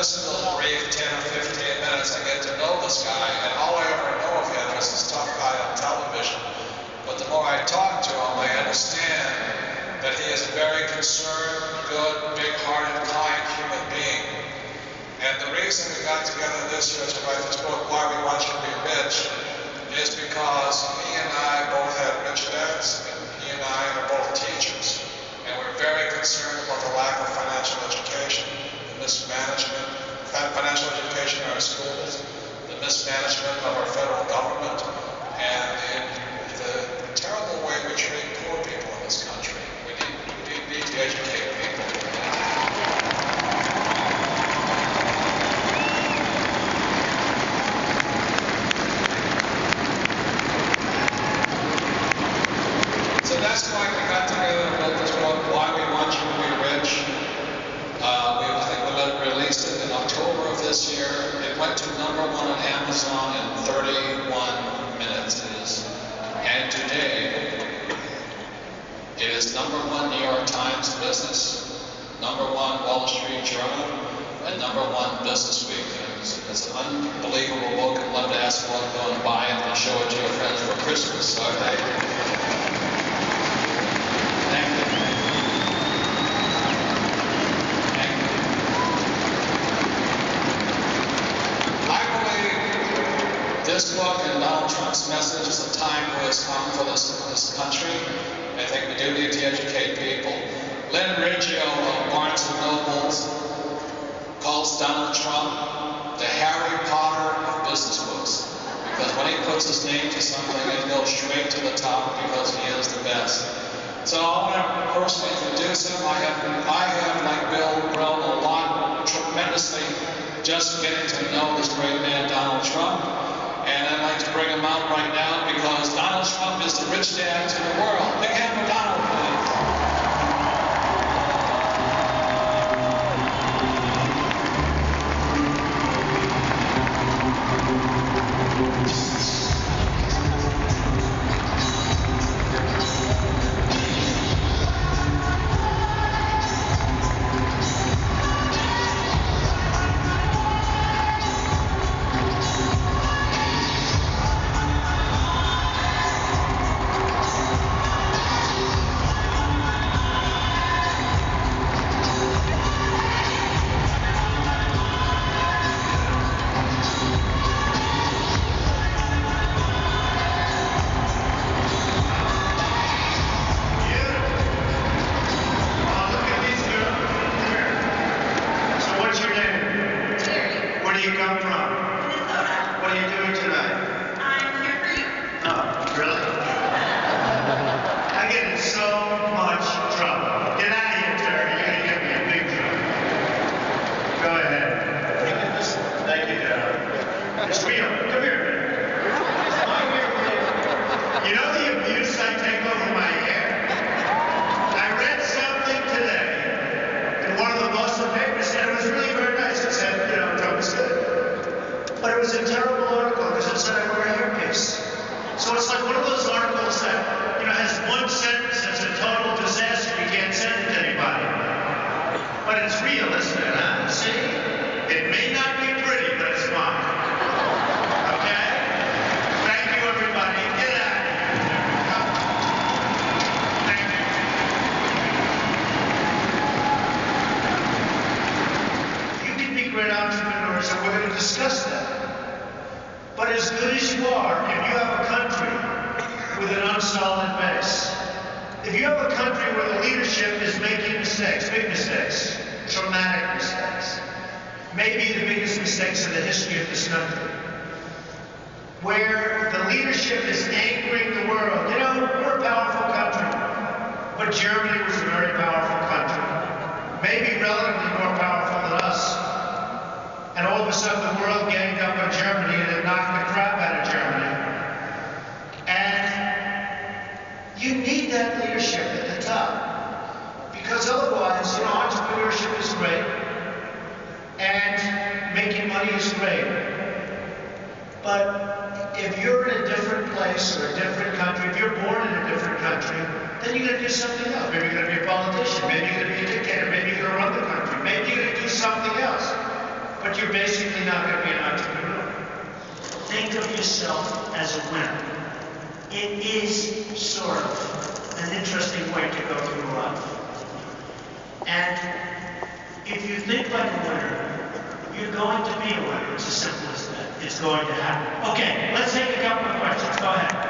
just a little brief 10 or 15 minutes, I get to know this guy, and all I ever know of him is this tough guy on television. But the more I talk to him, I understand that he is a very concerned, good, big-hearted, kind human being. And the reason we got together this year to write this book, Why We Want You to Be Rich, is because he and I both had rich dads, and he and I are both teachers. And we're very concerned about the lack of financial education, the mismanagement, financial education in our schools, the mismanagement of our federal government, and the terrible way we treat poor people in this country. We need to educate people. So that's why we got together and wrote this book, Why We Want You to Be Rich. I think we released it in October of this year. It went to #1 on Amazon in 31 minutes. And today, it is #1 New York Times Business, #1 Wall Street Journal, and #1 Business Week. It's an unbelievable book. I'd love to ask everyone to go and buy it and show it to your friends for Christmas. Okay? Thank you. Thank you. I believe this book and Donald Trump's message is a time who has come for this country. I think we do need to educate people. Lynn Riggio of Barnes & Nobles calls Donald Trump the Harry Potter of business books. Because when he puts his name to something, it goes straight to the top because he is the best. So I want to personally introduce him. I have, like Bill, grown a lot, tremendously, just getting to know this great man, Donald Trump. And I'd like to bring him out right now because Donald Trump is the rich dad to the world. Big hand for Donald, please. Then you're going to do something else. Maybe you're going to be a politician. Maybe you're going to be a dictator. Maybe you're going to run the country. Maybe you're going to do something else. you're basically not going to be an entrepreneur. Think of yourself as a winner. It is sort of an interesting way to go through life. And if you think like a winner, you're going to be a winner. It's as simple as that. It's going to happen. Okay, let's take a couple of questions. Go ahead.